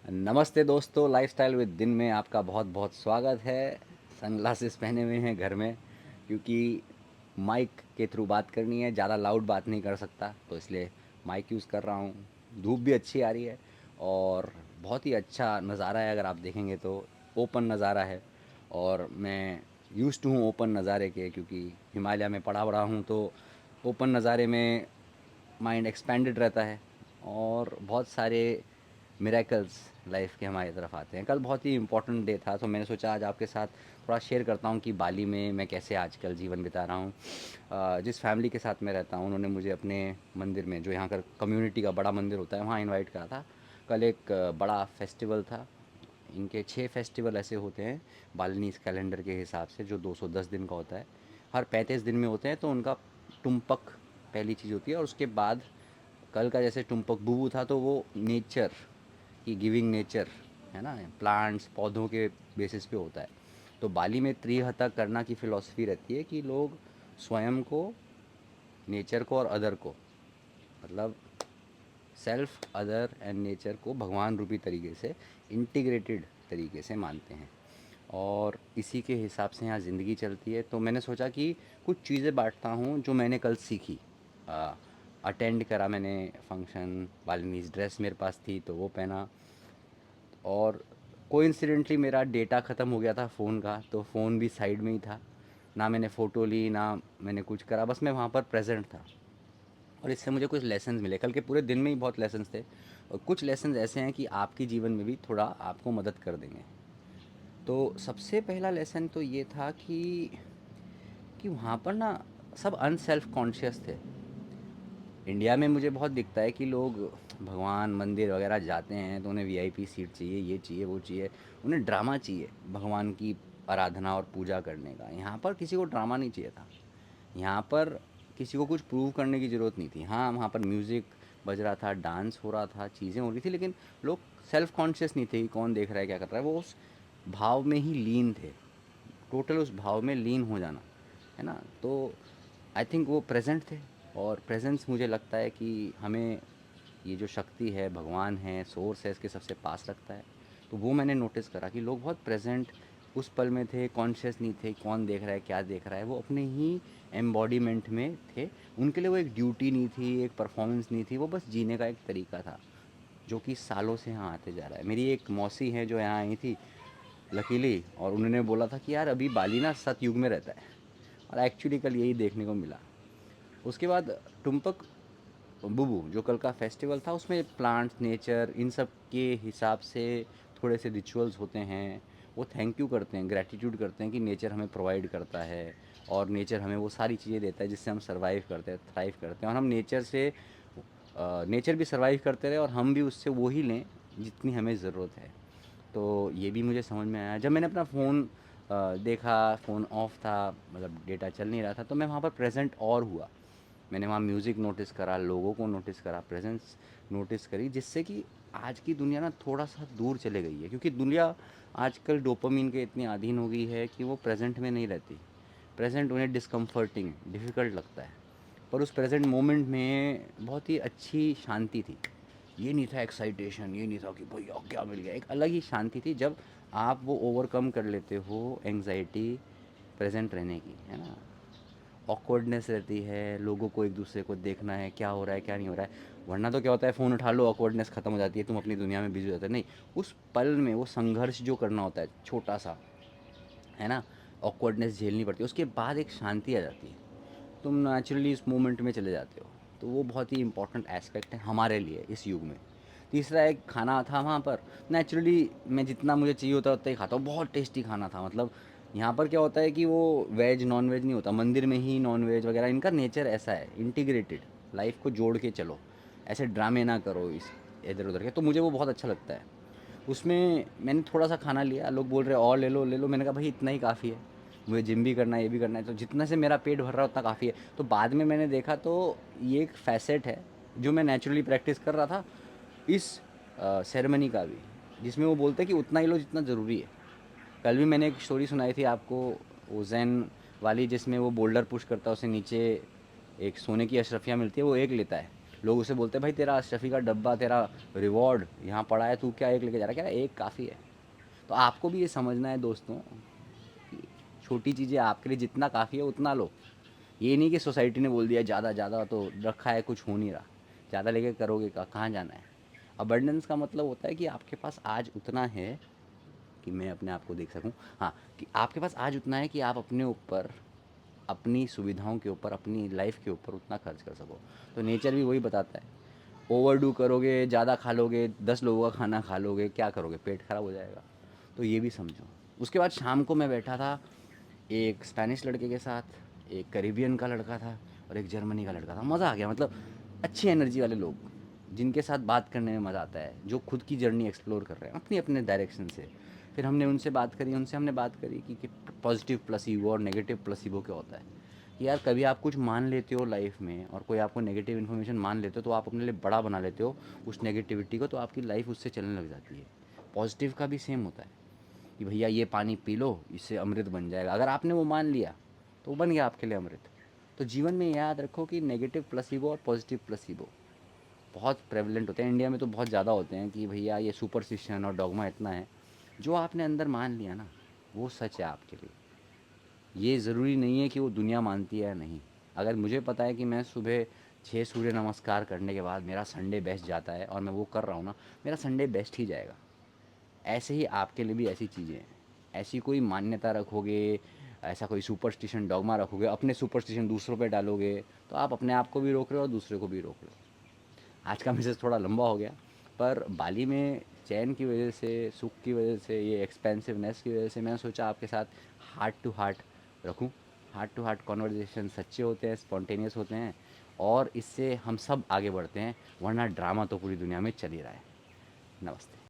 नमस्ते दोस्तों, lifestyle with दिन में आपका बहुत बहुत स्वागत है। सनग्लासेस पहने हुए हैं घर में, क्योंकि माइक के थ्रू बात करनी है। ज़्यादा लाउड बात नहीं कर सकता, तो इसलिए माइक यूज़ कर रहा हूँ। धूप भी अच्छी आ रही है और बहुत ही अच्छा नज़ारा है। अगर आप देखेंगे तो ओपन नज़ारा है, और मैं यूज़ टू हूँ ओपन नज़ारे के, क्योंकि हिमालय में पढ़ा बड़ा हूँ। तो ओपन नज़ारे में माइंड एक्सपेंडेड रहता है और बहुत सारे मिरेकल्स लाइफ के हमारी तरफ आते हैं। कल बहुत ही इम्पोर्टेंट डे था, तो मैंने सोचा आज आपके साथ थोड़ा शेयर करता हूँ कि बाली में मैं कैसे आजकल जीवन बिता रहा हूँ। जिस फैमिली के साथ मैं रहता हूँ, उन्होंने मुझे अपने मंदिर में, जो यहाँ का कम्युनिटी का बड़ा मंदिर होता है, वहाँ इनवाइट करा था। कल एक बड़ा फेस्टिवल था। इनके 6 फेस्टिवल ऐसे होते हैं बालिनीज कैलेंडर के हिसाब से, जो 210 दिन का होता है। हर 35 दिन में होते हैं। तो उनका टुम्पक पहली चीज़ होती है, और उसके बाद कल का जैसे टुम्पक बुबू था, तो वो नेचर की गिविंग नेचर है ना, प्लांट्स पौधों के बेसिस पे होता है। तो बाली में त्रिहता करना की फ़िलॉसफ़ी रहती है कि लोग स्वयं को, नेचर को और अदर को, मतलब सेल्फ, अदर एंड नेचर को भगवान रूपी तरीके से, इंटीग्रेटेड तरीके से मानते हैं। और इसी के हिसाब से यहाँ ज़िंदगी चलती है। तो मैंने सोचा कि कुछ चीज़ें बांटता हूँ जो मैंने कल सीखी। अटेंड करा मैंने फंक्शन, बालिनीज ड्रेस मेरे पास थी तो वो पहना। और कोइंसिडेंटली मेरा डेटा ख़त्म हो गया था फ़ोन का, तो फ़ोन भी साइड में ही था। ना मैंने फ़ोटो ली, ना मैंने कुछ करा, बस मैं वहाँ पर प्रेजेंट था। और इससे मुझे कुछ लेसन्स मिले। कल के पूरे दिन में ही बहुत लेसन्स थे, और कुछ लेसन्स ऐसे हैं कि आपके जीवन में भी थोड़ा आपको मदद कर देंगे। तो सबसे पहला लेसन तो ये था कि वहाँ पर ना सब अनसेल्फ कॉन्शियस थे। इंडिया में मुझे बहुत दिखता है कि लोग भगवान मंदिर वगैरह जाते हैं तो उन्हें वीआईपी सीट चाहिए, ये चाहिए, वो चाहिए। उन्हें ड्रामा चाहिए भगवान की आराधना और पूजा करने का। यहाँ पर किसी को ड्रामा नहीं चाहिए था। यहाँ पर किसी को कुछ प्रूव करने की ज़रूरत नहीं थी। हाँ, वहाँ पर म्यूज़िक बज रहा था, डांस हो रहा था, चीज़ें हो रही थी, लेकिन लोग सेल्फ कॉन्शियस नहीं थे कि कौन देख रहा है, क्या कर रहा है। वो उस भाव में ही लीन थे, टोटल उस भाव में लीन हो जाना, है ना। तो आई थिंक वो प्रेजेंट थे। और प्रेजेंस मुझे लगता है कि हमें ये जो शक्ति है, भगवान है, सोर्स है, इसके सबसे पास रखता है। तो वो मैंने नोटिस करा कि लोग बहुत प्रेजेंट उस पल में थे, कॉन्शियस नहीं थे कौन देख रहा है, क्या देख रहा है। वो अपने ही एम्बॉडीमेंट में थे। उनके लिए वो एक ड्यूटी नहीं थी, एक परफॉर्मेंस नहीं थी, वो बस जीने का एक तरीका था, जो कि सालों से यहाँ आते जा रहा है। मेरी एक मौसी है जो यहाँ आई थी लकीली, और उन्होंने बोला था कि यार अभी बाली ना सतयुग में रहता है। और एक्चुअली कल यही देखने को मिला। उसके बाद टुम्पक बुबू जो कल का फेस्टिवल था, उसमें प्लांट्स, नेचर, इन सब के हिसाब से थोड़े से रिचुअल्स होते हैं। वो थैंक यू करते हैं, ग्रैटिट्यूड करते हैं कि नेचर हमें प्रोवाइड करता है, और नेचर हमें वो सारी चीज़ें देता है जिससे हम सर्वाइव करते हैं, थ्राइव करते हैं। और हम नेचर से, नेचर भी सर्वाइव करते रहे और हम भी उससे वो ही लें जितनी हमें ज़रूरत है। तो ये भी मुझे समझ में आया जब मैंने अपना फ़ोन देखा। फ़ोन ऑफ था, मतलब डेटा चल नहीं रहा था, तो मैं वहाँ पर प्रेजेंट और हुआ। मैंने वहाँ म्यूज़िक नोटिस करा, लोगों को नोटिस करा, प्रेजेंस नोटिस करी, जिससे कि आज की दुनिया ना थोड़ा सा दूर चले गई है। क्योंकि दुनिया आजकल डोपामीन के इतनी अधीन हो गई है कि वो प्रेजेंट में नहीं रहती। प्रेजेंट उन्हें डिस्कम्फर्टिंग, डिफ़िकल्ट लगता है। पर उस प्रेजेंट मोमेंट में बहुत ही अच्छी शांति थी। ये नहीं था एक्साइटेशन, ये नहीं था कि भैया क्या मिल गया। एक अलग ही शांति थी जब आप वो ओवरकम कर लेते हो एंग्जाइटी प्रेजेंट रहने की, है ना। ऑकवर्डनेस रहती है, लोगों को एक दूसरे को देखना है, क्या हो रहा है क्या नहीं हो रहा है। वरना तो क्या होता है, फ़ोन उठा लो, ऑकवर्डनेस ख़त्म हो जाती है, तुम अपनी दुनिया में बिजी हो जाते हो। नहीं, उस पल में वो संघर्ष जो करना होता है छोटा सा, है ना, ऑकवर्डनेस झेलनी पड़ती है, उसके बाद एक शांति आ जाती है। तुम नेचुरली इस मोमेंट में चले जाते हो। तो वो बहुत ही इंपॉर्टेंट एस्पेक्ट है हमारे लिए इस युग में। तीसरा एक खाना था वहाँ पर। नेचुरली मैं जितना मुझे चाहिए होता है उतना ही खाता हूँ। बहुत टेस्टी खाना था, मतलब यहाँ पर क्या होता है कि वो वेज नॉन वेज नहीं होता, मंदिर में ही नॉन वेज वगैरह। इनका नेचर ऐसा है, इंटीग्रेटेड, लाइफ को जोड़ के चलो, ऐसे ड्रामे ना करो इस इधर उधर के। तो मुझे वो बहुत अच्छा लगता है। उसमें मैंने थोड़ा सा खाना लिया, लोग बोल रहे और ले लो ले लो, मैंने कहा भाई इतना ही काफ़ी है, मुझे जिम भी करना है, ये भी करना है, तो जितना से मेरा पेट भर रहा है उतना काफ़ी है। तो बाद में मैंने देखा तो ये एक फैसेट है जो मैं नेचुरली प्रैक्टिस कर रहा था इस सेरेमनी का भी, जिसमें वो बोलते हैं कि उतना ही लो जितना ज़रूरी है। कल भी मैंने एक स्टोरी सुनाई थी आपको, वो जैन वाली, जिसमें वो बोल्डर पुश करता है, उसे नीचे एक सोने की अशरफियाँ मिलती है, वो एक लेता है। लोग उसे बोलते हैं भाई तेरा शफ़ी का डब्बा, तेरा रिवॉर्ड यहाँ पड़ा है, तू क्या एक लेके जा रहा है? क्या एक काफ़ी है। तो आपको भी ये समझना है दोस्तों कि छोटी चीज़ें आपके लिए जितना काफ़ी है उतना लो। ये नहीं कि सोसाइटी ने बोल दिया ज़्यादा ज़्यादा तो रखा है, कुछ हो नहीं रहा। ज़्यादा लेके करोगे कहाँ जाना है? अबंडेंस का मतलब होता है कि आपके पास आज उतना है कि मैं अपने आप को देख सकूं। हाँ, कि आपके पास आज उतना है कि आप अपने ऊपर, अपनी सुविधाओं के ऊपर, अपनी लाइफ के ऊपर उतना खर्च कर सको। तो नेचर भी वही बताता है। ओवरडू करोगे, ज़्यादा खा लोगे, 10 लोगों का खाना खा लोगे, क्या करोगे? पेट खराब हो जाएगा। तो ये भी समझो। उसके बाद शाम को मैं बैठा था एक स्पेनिश लड़के के साथ, एक कैरिबियन का लड़का था और एक जर्मनी का लड़का था। मज़ा आ गया। मतलब अच्छी एनर्जी वाले लोग जिनके साथ बात करने में मज़ा आता है, जो खुद की जर्नी एक्सप्लोर कर रहे हैं अपनी अपने डायरेक्शन से। फिर हमने उनसे बात करी, उनसे हमने बात करी कि पॉजिटिव प्लेसिबो और नेगेटिव प्लेसिबो क्या होता है। कि यार कभी आप कुछ मान लेते हो लाइफ में और कोई आपको नेगेटिव इन्फॉर्मेशन मान लेते हो तो आप अपने लिए बड़ा बना लेते हो उस नेगेटिविटी को, तो आपकी लाइफ उससे चलने लग जाती है। पॉजिटिव का भी सेम होता है कि भैया ये पानी पी लो, इससे अमृत बन जाएगा। अगर आपने वो मान लिया तो वो बन गया आपके लिए अमृत। तो जीवन में याद रखो कि नेगेटिव प्लेसिबो और पॉजिटिव प्लेसिबो बहुत प्रेवलेंट होते हैं। इंडिया में तो बहुत ज़्यादा होते हैं कि भैया ये सुपरस्टिशन और डॉगमा इतना है। जो आपने अंदर मान लिया ना, वो सच है आपके लिए। ये ज़रूरी नहीं है कि वो दुनिया मानती है या नहीं। अगर मुझे पता है कि मैं सुबह 6 सूर्य नमस्कार करने के बाद मेरा संडे बेस्ट जाता है और मैं वो कर रहा हूँ ना, मेरा संडे बेस्ट ही जाएगा। ऐसे ही आपके लिए भी ऐसी चीज़ें हैं। ऐसी कोई मान्यता रखोगे, ऐसा कोई सुपरस्टिशन डॉगमा रखोगे, अपने सुपरस्टिशन दूसरों पे डालोगे, तो आप अपने आप को भी रोक रहे हो और दूसरे को भी रोक रहे हो। आज का मैसेज थोड़ा लंबा हो गया, पर बाली में चैन की वजह से, सुख की वजह से, ये एक्सपेंसिवनेस की वजह से मैंने सोचा आपके साथ हार्ट टू हार्ट रखूं। हार्ट टू हार्ट कॉन्वर्जेसन सच्चे होते हैं, स्पॉन्टेनियस होते हैं और इससे हम सब आगे बढ़ते हैं, वरना ड्रामा तो पूरी दुनिया में चल ही रहा है। नमस्ते।